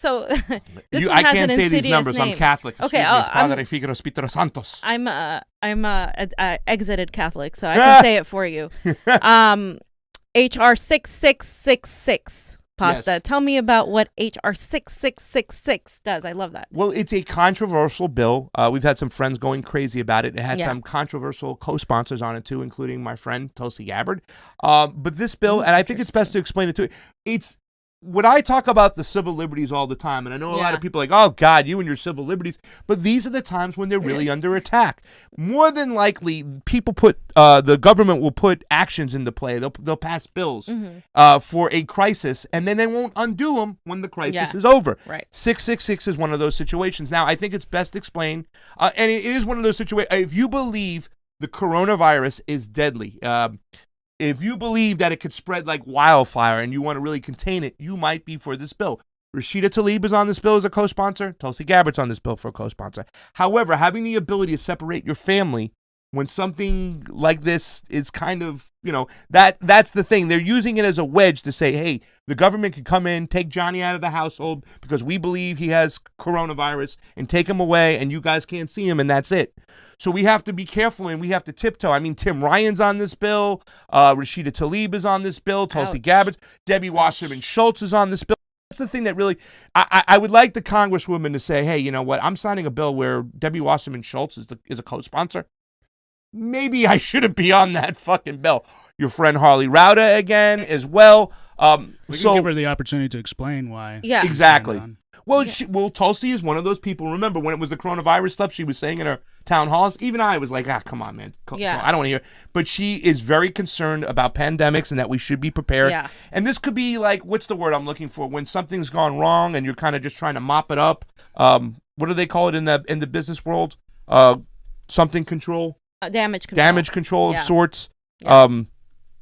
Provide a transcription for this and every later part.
So this I one has can't an say these insidious name. I'm Catholic. Okay, Excuse me, it's Padre Figaro Spitero Santos. I'm exited Catholic, so I can say it for you. HR 6666 pasta. Yes. Tell me about what HR 6666 does. I love that. Well, it's a controversial bill. We've had some friends going crazy about it. It had some controversial co-sponsors on it too, including my friend Tulsi Gabbard. But this bill, and I think it's best to explain it to you. It's when I talk about the civil liberties all the time, and I know a lot of people are like, oh, God, you and your civil liberties. But these are the times when they're really under attack. More than likely, people the government will put actions into play. They'll pass bills for a crisis, and then they won't undo them when the crisis is over. Right. 666 is one of those situations. Now, I think it's best explained, and it is one of those situations. If you believe the coronavirus is deadly, if you believe that it could spread like wildfire and you want to really contain it, you might be for this bill. Rashida Tlaib is on this bill as a co-sponsor. Tulsi Gabbard's on this bill for a co-sponsor. However, having the ability to separate your family when something like this is kind of, that's the thing. They're using it as a wedge to say, hey, the government can come in, take Johnny out of the household because we believe he has coronavirus and take him away and you guys can't see him and that's it. So we have to be careful and we have to tiptoe. I mean, Tim Ryan's on this bill. Rashida Tlaib is on this bill. Tulsi Gabbard. Debbie Wasserman Schultz is on this bill. That's the thing that really, I would like the Congresswoman to say, hey, you know what? I'm signing a bill where Debbie Wasserman Schultz is a co-sponsor. Maybe I shouldn't be on that fucking bill. Your friend Harley Rauda again as well. We can give her the opportunity to explain why. Yeah, exactly. Well, Tulsi is one of those people. Remember when it was the coronavirus stuff she was saying in her town halls? Even I was like, come on, man. I don't want to hear. But she is very concerned about pandemics and that we should be prepared. Yeah. And this could be like, what's the word I'm looking for? When something's gone wrong and you're kind of just trying to mop it up. What do they call it in the business world? Something control. Damage control. Damage control of sorts. Yeah.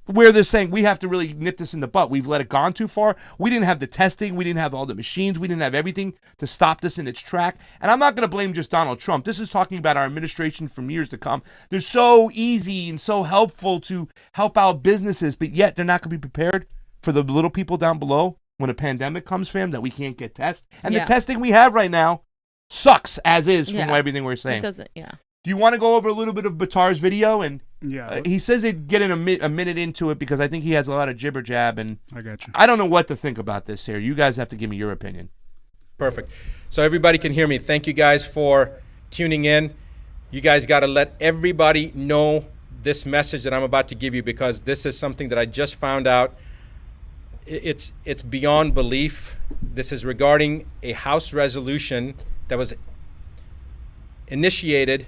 Where they're saying we have to really nip this in the butt. We've let it gone too far. We didn't have the testing. We didn't have all the machines. We didn't have everything to stop this in its track. And I'm not going to blame just Donald Trump. This is talking about our administration from years to come. They're so easy and so helpful to help out businesses, but yet they're not going to be prepared for the little people down below when a pandemic comes, fam, that we can't get tested. And the testing we have right now sucks as is from everything we're saying. It doesn't, Do you want to go over a little bit of Batar's video? And he says he'd get in a minute into it because I think he has a lot of jibber jab. And I got you. I don't know what to think about this here. You guys have to give me your opinion. Perfect. So everybody can hear me. Thank you guys for tuning in. You guys got to let everybody know this message that I'm about to give you because this is something that I just found out. It's beyond belief. This is regarding a House resolution that was initiated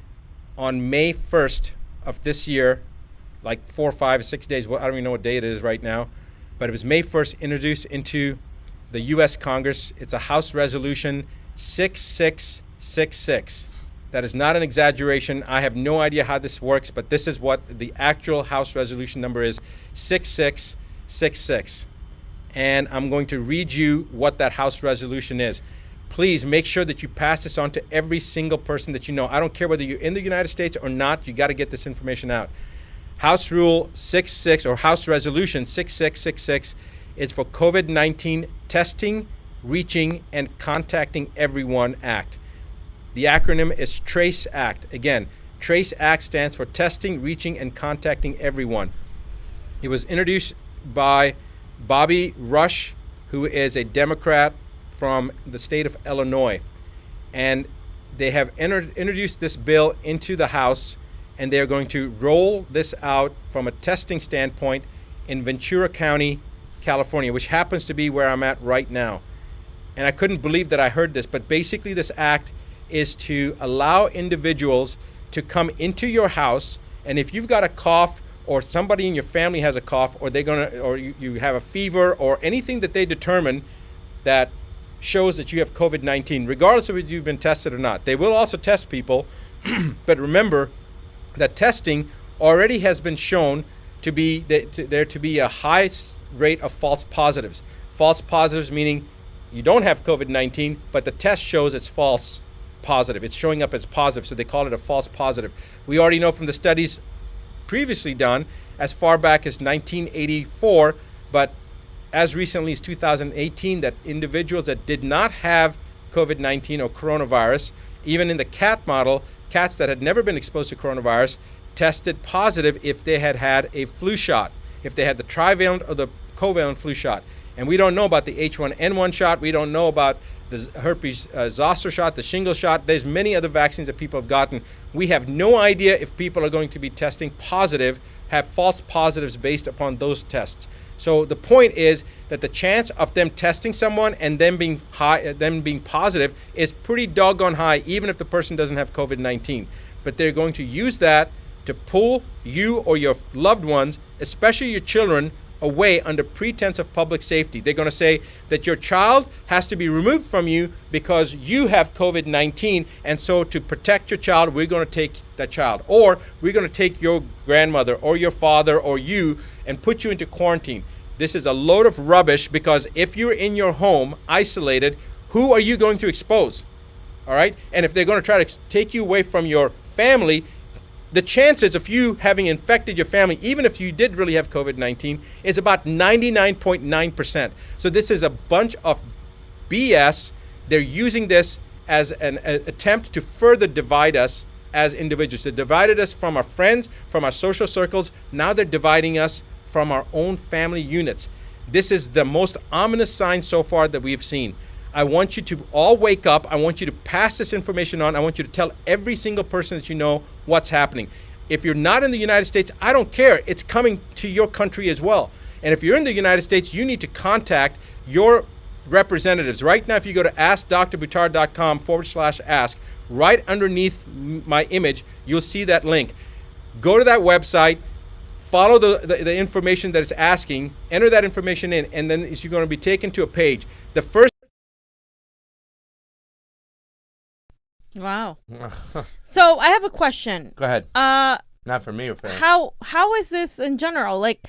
on May 1st of this year, like 4, 5, 6 days. Well, I don't even know what day it is right now, but it was May 1st introduced into the U.S. Congress. It's a House Resolution 6666. That is not an exaggeration. I have no idea how this works, but this is what the actual House Resolution number is, 6666. And I'm going to read you what that House Resolution is. Please make sure that you pass this on to every single person that you know. I don't care whether you're in the United States or not, you got to get this information out. House Rule 66 or House Resolution 6666 is for COVID-19 testing, reaching, and contacting everyone Act. The acronym is TRACE Act. Again, TRACE Act stands for testing, reaching, and contacting everyone. It was introduced by Bobby Rush, who is a Democrat from the state of Illinois. And they have introduced this bill into the House, and they're going to roll this out from a testing standpoint in Ventura County, California, which happens to be where I'm at right now. And I couldn't believe that I heard this, but basically this act is to allow individuals to come into your house, and if you've got a cough or somebody in your family has a cough or you have a fever or anything that they determine that shows that you have COVID-19, regardless of if you've been tested or not. They will also test people, but remember that testing already has been shown to be there to be a high rate of false positives. False positives meaning you don't have COVID-19, but the test shows it's false positive. It's showing up as positive, so they call it a false positive. We already know from the studies previously done as far back as 1984, but as recently as 2018 that individuals that did not have COVID-19 or coronavirus, even in the cat model, cats that had never been exposed to coronavirus tested positive if they had had a flu shot, if they had the trivalent or the covalent flu shot. And we don't know about the H1N1 shot. We don't know about the herpes zoster shot, the shingle shot. There's many other vaccines that people have gotten. We have no idea if people are going to be testing positive, have false positives based upon those tests. So the point is that the chance of them testing someone and them being high, them being positive, is pretty doggone high, even if the person doesn't have COVID-19. But they're going to use that to pull you or your loved ones, especially your children, away under pretense of public safety. They're going to say that your child has to be removed from you because you have COVID-19, and so to protect your child, we're going to take that child, or we're going to take your grandmother or your father or you and put you into quarantine. This is a load of rubbish, because if you're in your home isolated, who are you going to expose? All right? And if they're going to try to take you away from your family, the chances of you having infected your family, even if you did really have COVID-19, is about 99.9%. So this is a bunch of BS. They're using this as an attempt to further divide us as individuals. They divided us from our friends, from our social circles. Now they're dividing us from our own family units. This is the most ominous sign so far that we've seen. I want you to all wake up. I want you to pass this information on. I want you to tell every single person that you know what's happening. If you're not in the United States, I don't care. It's coming to your country as well. And if you're in the United States, you need to contact your representatives. Right now, if you go to askdrbuttar.com/ask, right underneath my image, you'll see that link. Go to that website, follow the information that it's asking, enter that information in, and then you're going to be taken to a page. The first Wow. So I have a question. Go ahead. Not for me or for how is this in general? Like,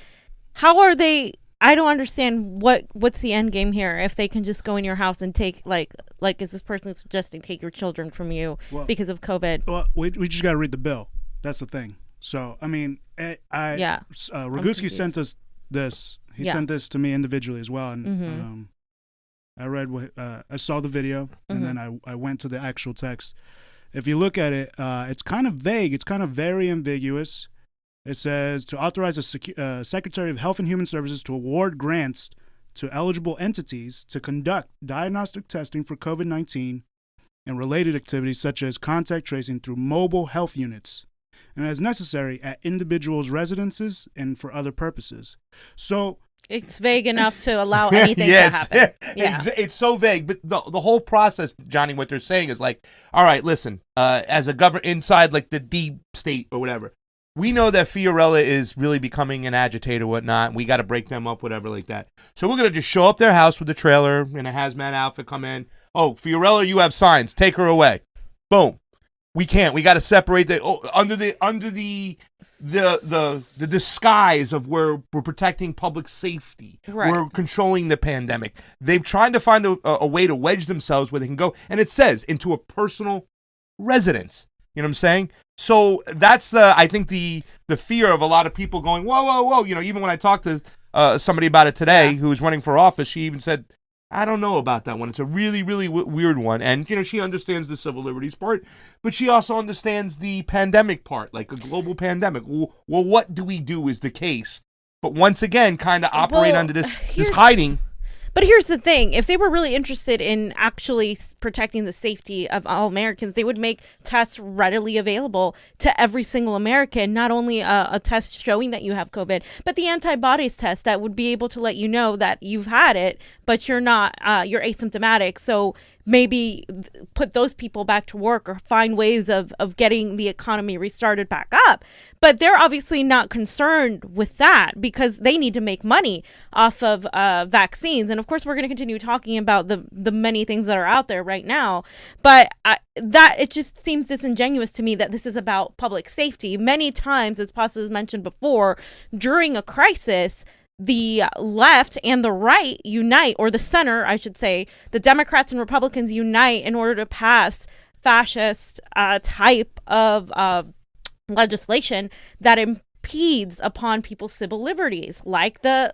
how are they? I don't understand what's the end game here. If they can just go in your house and take like is this person suggesting take your children from you because of COVID? Well, we just got to read the bill. That's the thing. So I mean, Roguski sent us this. He sent this to me individually as well, and I read I saw the video, and then I went to the actual text. If you look at it, it's kind of vague. It's kind of very ambiguous. It says to authorize a Secretary of Health and Human Services to award grants to eligible entities to conduct diagnostic testing for COVID-19 and related activities such as contact tracing through mobile health units, and as necessary at individuals' residences and for other purposes. So it's vague enough to allow anything to happen. Yeah. It's so vague, but the whole process, Johnny, what they're saying is like, all right, listen, as a government inside like the deep state or whatever, we know that Fiorella is really becoming an agitator, whatnot. We got to break them up, whatever, like that. So we're gonna just show up their house with a trailer in a hazmat outfit, come in. Oh, Fiorella, you have signs. Take her away. Boom. We can't. We got to separate the under the disguise of we're protecting public safety. Right. We're controlling the pandemic. They've tried to find a way to wedge themselves where they can go, and it says into a personal residence. You know what I'm saying? So that's I think the fear of a lot of people going, whoa, whoa, whoa. You know, even when I talked to somebody about it today who was running for office, she even said, I don't know about that one. It's a really, really weird one. And, you know, she understands the civil liberties part, but she also understands the pandemic part, like a global pandemic. Well, what do we do is the case. But once again, kind of operate under this hiding. But here's the thing. If they were really interested in actually protecting the safety of all Americans, they would make tests readily available to every single American, not only a test showing that you have COVID, but the antibodies test that would be able to let you know that you've had it, but you're not, you're asymptomatic. So maybe put those people back to work or find ways of getting the economy restarted back up. But they're obviously not concerned with that because they need to make money off of vaccines. And of course, we're going to continue talking about the many things that are out there right now. But that it just seems disingenuous to me that this is about public safety. Many times, as Pasta has mentioned before, during a crisis, the left and the right unite, or the center, I should say, the Democrats and Republicans unite in order to pass fascist type of legislation that impedes upon people's civil liberties, like the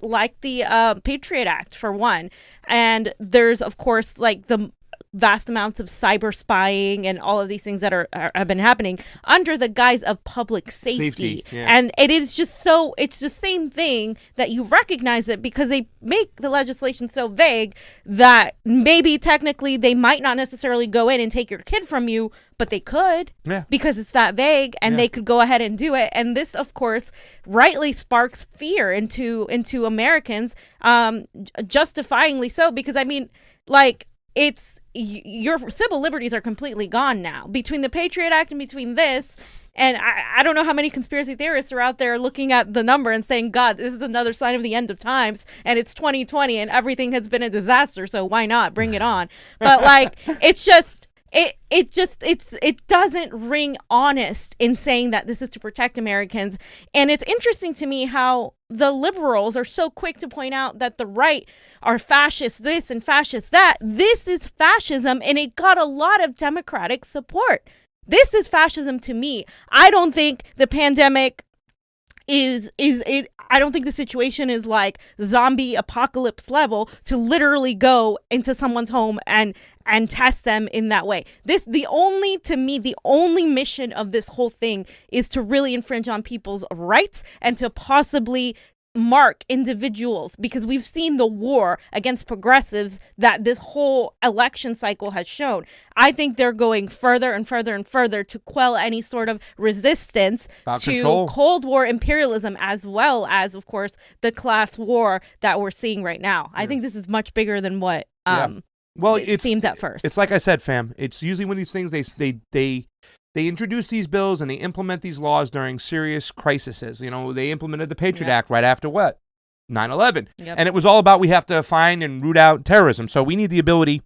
Patriot Act, for one. And there's, of course, like the vast amounts of cyber spying and all of these things that have been happening under the guise of public safety. And it is just so, it's the same thing that you recognize it, because they make the legislation so vague that maybe technically they might not necessarily go in and take your kid from you, but they could, because it's that vague, and they could go ahead and do it. And this, of course, rightly sparks fear into Americans, justifyingly so, because I mean, like, it's, your civil liberties are completely gone now between the Patriot Act and between this. And I don't know how many conspiracy theorists are out there looking at the number and saying, God, this is another sign of the end of times, and it's 2020 and everything has been a disaster, so why not bring it on? But like, it's just, it doesn't ring honest in saying that this is to protect Americans. And it's interesting to me how the liberals are so quick to point out that the right are fascist this and fascist that. This is fascism, and it got a lot of Democratic support. This is fascism to me. I don't think the pandemic I don't think the situation is like zombie apocalypse level to literally go into someone's home and test them in that way. The only mission of this whole thing is to really infringe on people's rights and to possibly mark individuals, because we've seen the war against progressives that this whole election cycle has shown. I think they're going further and further and further to quell any sort of resistance to Cold War imperialism, as well as, of course, the class war that we're seeing right now. I think this is much bigger than what it seems at first. It's like I said, fam. It's usually when these things they introduce these bills and they implement these laws during serious crises. You know, they implemented the Patriot Act right after what? 9/11. And it was all about, we have to find and root out terrorism. So we need the ability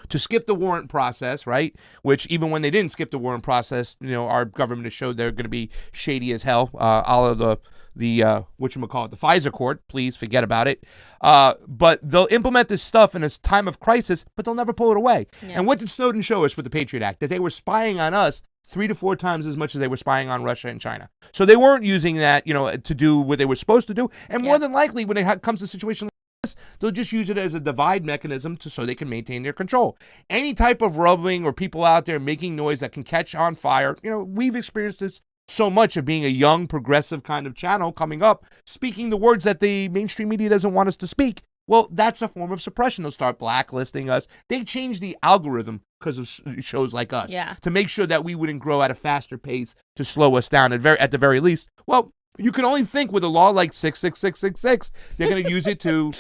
to skip the warrant process, right? Which even when they didn't skip the warrant process, you know, our government has showed they're going to be shady as hell. All of the whatchamacallit, the FISA court, please forget about it. But they'll implement this stuff in a time of crisis, but they'll never pull it away. And what did Snowden show us with the Patriot Act? That they were spying on us 3 to 4 times as much as they were spying on Russia and China. So they weren't using that, you know, to do what they were supposed to do. And more than likely, when it comes to a situation like this, they'll just use it as a divide mechanism so they can maintain their control. Any type of rubbing or people out there making noise that can catch on fire, you know, we've experienced this so much of being a young, progressive kind of channel coming up, speaking the words that the mainstream media doesn't want us to speak. Well, that's a form of suppression. They'll start blacklisting us. They change the algorithm because of shows like us to make sure that we wouldn't grow at a faster pace to slow us down at the very least. Well, you can only think with a law like 66666, they're going to use it to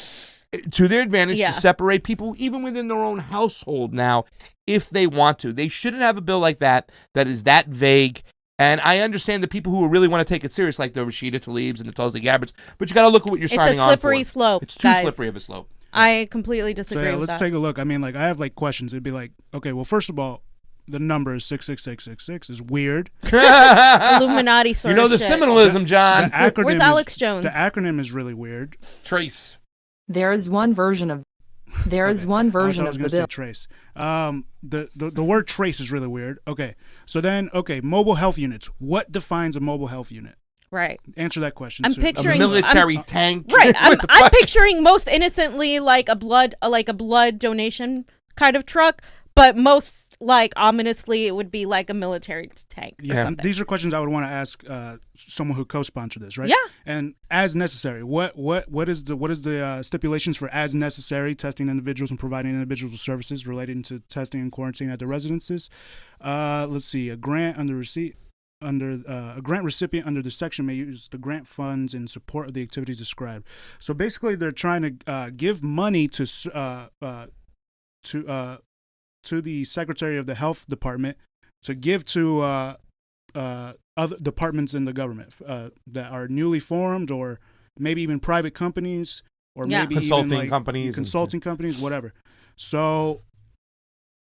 their advantage to separate people even within their own household now if they want to. They shouldn't have a bill like that is that vague. And I understand the people who really want to take it serious, like the Rashida Tlaibs and the Tulsi Gabbards, but you got to look at what you're signing on for. It's a slippery slope. It's too slippery of a slope. I completely disagree with that. Let's take a look. I mean, like, I have like questions. It'd be like, okay, well, first of all, the number is 66666 is weird. Illuminati sort of shit. You know the symbolism, John. Where's Alex Jones? The acronym is really weird. Trace. There is one version of the bill. I was going to say trace. The word trace is really weird. Okay. So then, mobile health units. What defines a mobile health unit? Right. Answer that question. I'm picturing a military tank. Right. I'm picturing most innocently like a blood donation kind of truck, but most like ominously it would be like a military tank. Yeah. These are questions I would want to ask someone who co-sponsored this, right? Yeah. And as necessary, what is the stipulations for as necessary testing individuals and providing individuals with services relating to testing and quarantine at their residences? Let's see. A grant recipient under the section may use the grant funds in support of the activities described. So basically, they're trying to give money to the Secretary of the Health Department to give to other departments in the government that are newly formed, or maybe even private companies, or maybe consulting companies, whatever. So,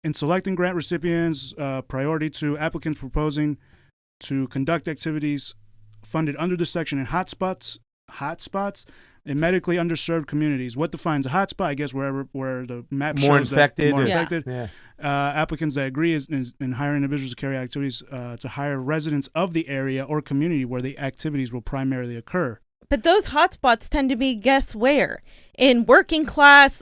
in selecting grant recipients, priority to applicants proposing to conduct activities funded under this section in hotspots hotspots in medically underserved communities. What defines a hotspot? I guess where the map more shows infected, more Yeah. infected. Yeah. Applicants that agree in hiring individuals to carry activities to hire residents of the area or community where the activities will primarily occur. But those hotspots tend to be, guess where? In working class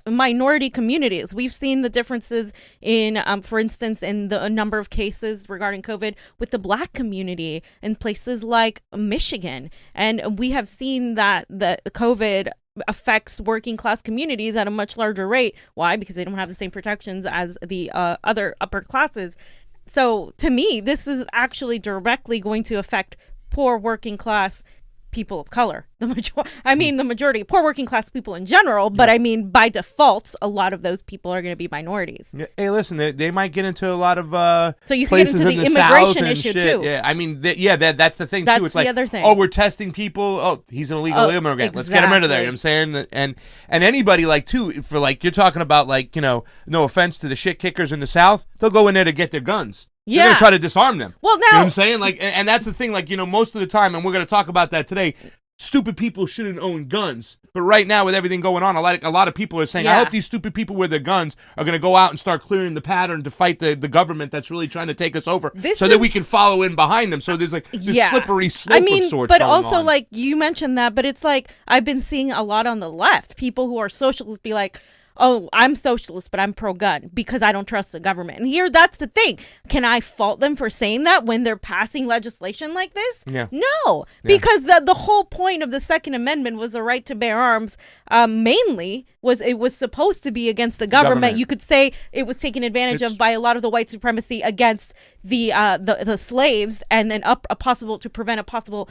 minority communities. We've seen the differences in, for instance, in the number of cases regarding COVID with the Black community in places like Michigan. And we have seen that the COVID affects working class communities at a much larger rate. Why? Because they don't have the same protections as the other upper classes. So to me, this is actually directly going to affect poor working class people of color. The majority, poor working class people in general, but I mean, by default, a lot of those people are going to be minorities. Yeah. Hey, listen, they might get into a lot of so you can get places into in the the immigration South and issue shit. too. Yeah, I mean, that's the thing That's too. It's the like, other thing. oh, we're testing people. Oh, he's an illegal immigrant. Let's get him rid of there. You know what I'm saying? And anybody like too, for like you're talking about like, you know, no offense to the shit kickers in the South, they'll go in there to get their guns. They're Yeah. gonna try to disarm them. Well, You know what now I'm saying? Like, and that's the thing. Like, you know, most of the time, and we're gonna talk about that today. Stupid people shouldn't own guns, but right now with everything going on, a lot of people are saying, I hope these stupid people with their guns are going to go out and start clearing the pattern to fight the government that's really trying to take us over, that we can follow in behind them. So there's like this slippery slope of sorts. But going also on. like you mentioned that, but it's like I've been seeing a lot on the left, people who are socialists be like, oh, I'm socialist, but I'm pro-gun because I don't trust the government. And here, that's the thing. Can I fault them for saying that when they're passing legislation like this? Yeah. No, because the whole point of the Second Amendment was the right to bear arms. Mainly it was supposed to be against the government. You could say it was taken advantage of by a lot of the white supremacy against the slaves, and then to prevent a possible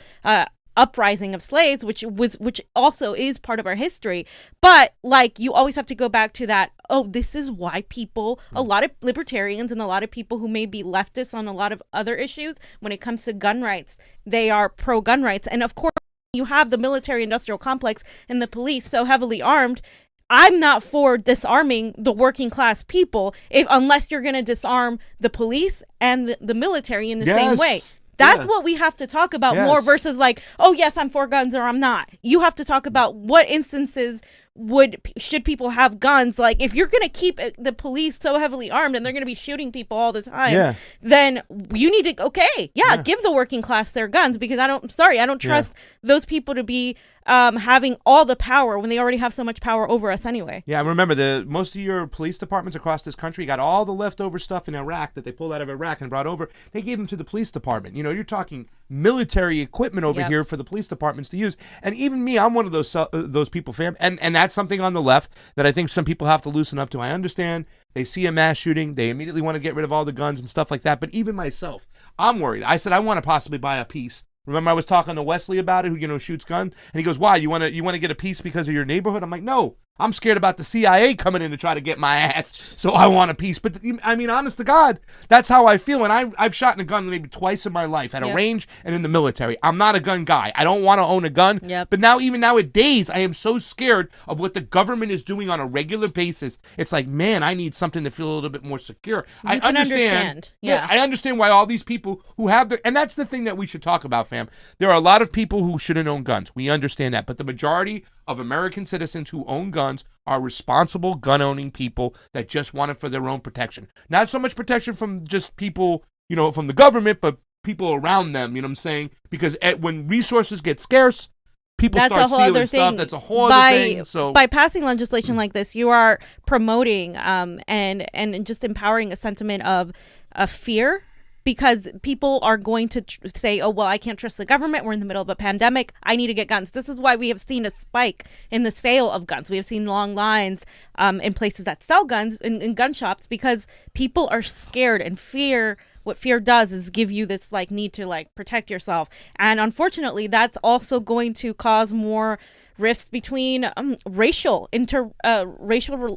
uprising of slaves, which also is part of our history. But like, you always have to go back to that, oh, this is why people, a lot of libertarians and a lot of people who may be leftists on a lot of other issues when it comes to gun rights, they are pro-gun rights. And of course, you have the military industrial complex and the police so heavily armed. I'm not for disarming the working class people unless you're going to disarm the police and the military in the same way. That's what we have to talk about more versus like, oh, yes, I'm for guns or I'm not. You have to talk about what instances should people have guns. Like, if you're going to keep the police so heavily armed and they're going to be shooting people all the time, then you need to, give the working class their guns, because I don't trust those people to be having all the power when they already have so much power over us anyway. Yeah, remember most of your police departments across this country got all the leftover stuff in Iraq that they pulled out of Iraq and brought over. They gave them to the police department. You know, you're talking military equipment over here for the police departments to use. And even me, I'm one of those people, fam. And that's something on the left that I think some people have to loosen up to. I understand they see a mass shooting, they immediately want to get rid of all the guns and stuff like that. But even myself, I'm worried. I said I want to possibly buy a piece. Remember, I was talking to Wesley about it, who shoots guns, and he goes, "Why? You want to get a piece because of your neighborhood?" I'm like, "No, I'm scared about the CIA coming in to try to get my ass, so I want a piece." But I mean, honest to God, that's how I feel. And I've shot in a gun maybe twice in my life, at a range and in the military. I'm not a gun guy. I don't want to own a gun. But now, even nowadays, I am so scared of what the government is doing on a regular basis. It's like, man, I need something to feel a little bit more secure. I understand. Yeah, I understand why all these people who have and that's the thing that we should talk about, fam. There are a lot of people who shouldn't own guns. We understand that. But the majority of American citizens who own guns are responsible gun-owning people that just want it for their own protection. Not so much protection from just people, from the government, but people around them, you know what I'm saying? Because when resources get scarce, people start stealing stuff. That's a whole other thing. So by passing legislation like this, you are promoting and just empowering a sentiment of fear. Because people are going to say, oh, well, I can't trust the government. We're in the middle of a pandemic. I need to get guns. This is why we have seen a spike in the sale of guns. We have seen long lines in places that sell guns, in gun shops, because people are scared, and fear. What fear does is give you this need to protect yourself. And unfortunately, that's also going to cause more rifts between racial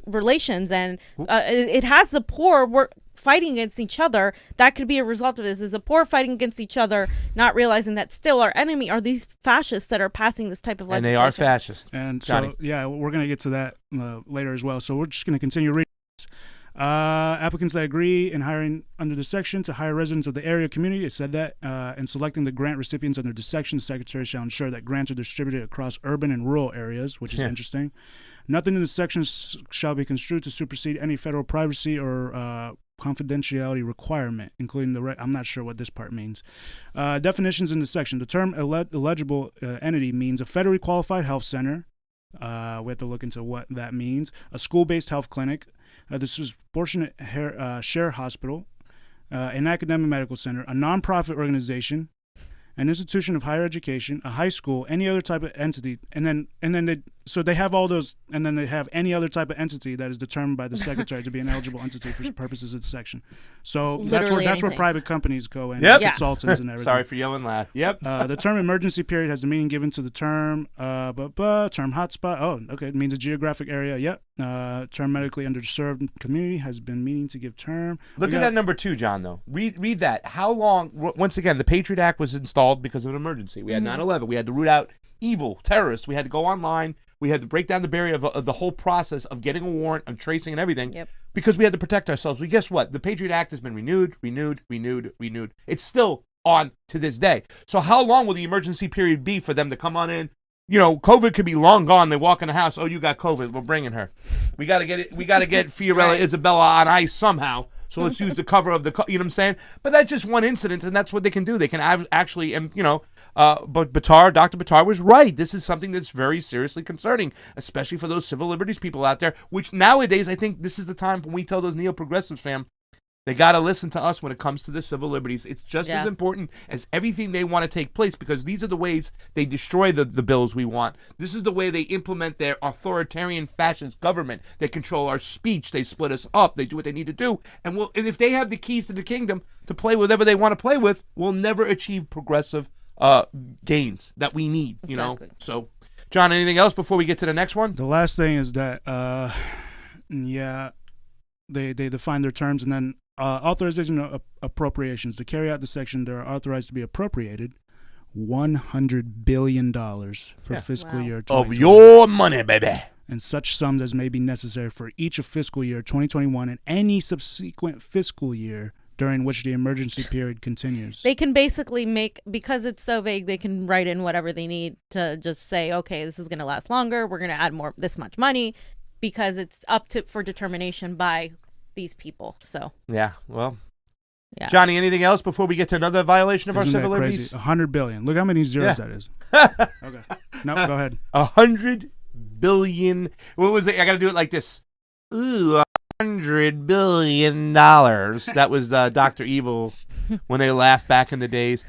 relations. And it has the poor fighting against each other. That could be a result of this, is the poor fighting against each other, not realizing that still our enemy are these fascists that are passing this type of legislation. And they are fascist. And Johnny. so, we're going to get to that later as well. So we're just going to continue reading. Applicants that agree in hiring under this section to hire residents of the area community, it said that, and selecting the grant recipients under this section, the secretary shall ensure that grants are distributed across urban and rural areas, which is interesting. Nothing in this section shall be construed to supersede any federal privacy or confidentiality requirement, including the I'm not sure what this part means. Definitions in this section. The term eligible entity means a federally qualified health center. We have to look into what that means. A school-based health clinic, this is proportionate share hospital, an academic medical center, a nonprofit organization, an institution of higher education, a high school, any other type of entity, and then so they have all those, and then they have any other type of entity that is determined by the secretary to be an eligible entity for purposes of the section. So that's where private companies go in, consultants and everything. Sorry for yelling loud. Yep. The term emergency period has the meaning given to the term term hotspot. Oh, okay, it means a geographic area. Yep. Term medically underserved community has been meaning to give term. Look at that number 2, John, though. Read that. How long, once again, the Patriot Act was installed because of an emergency. We had 9/11. We had to root out evil terrorists. We had to go online. We had to break down the barrier of the whole process of getting a warrant, of tracing and everything, because we had to protect ourselves. Well, guess what? The Patriot Act has been renewed. It's still on to this day. So how long will the emergency period be for them to come on in? You know, COVID could be long gone. They walk in the house. Oh, you got COVID. We're bringing her. We got to get it. We got to get Fiorella Isabella on ice somehow. So let's use the cover of the, you know what I'm saying? But that's just one incident, and that's what they can do. They can actually, and but Dr. Batar was right. This is something that's very seriously concerning, especially for those civil liberties people out there, which nowadays I think this is the time when we tell those neo-progressives, fam, they got to listen to us when it comes to the civil liberties. It's just as important as everything they want to take place, because these are the ways they destroy the bills we want. This is the way they implement their authoritarian fascist government. They control our speech. They split us up. They do what they need to do. And if they have the keys to the kingdom to play whatever they want to play with, we'll never achieve progressive gains that we need, you know? So, John, anything else before we get to the next one? The last thing is that, they define their terms, and then authorization of appropriations. To carry out the section, they are authorized to be appropriated $100 billion for fiscal year 2020. Of your money, baby. And such sums as may be necessary for each of fiscal year 2021 and any subsequent fiscal year during which the emergency period continues. They can basically because it's so vague, they can write in whatever they need to just say, okay, this is going to last longer. We're going to add this much money, because it's up for determination by these people. So Johnny, anything else before we get to another violation of our civil liberties? $100 billion. Look how many zeros that is. Okay. No, go ahead. 100 billion. What was it? I got to do it like this. Ooh, $100 billion. That was Dr. Evil when they laughed back in the days.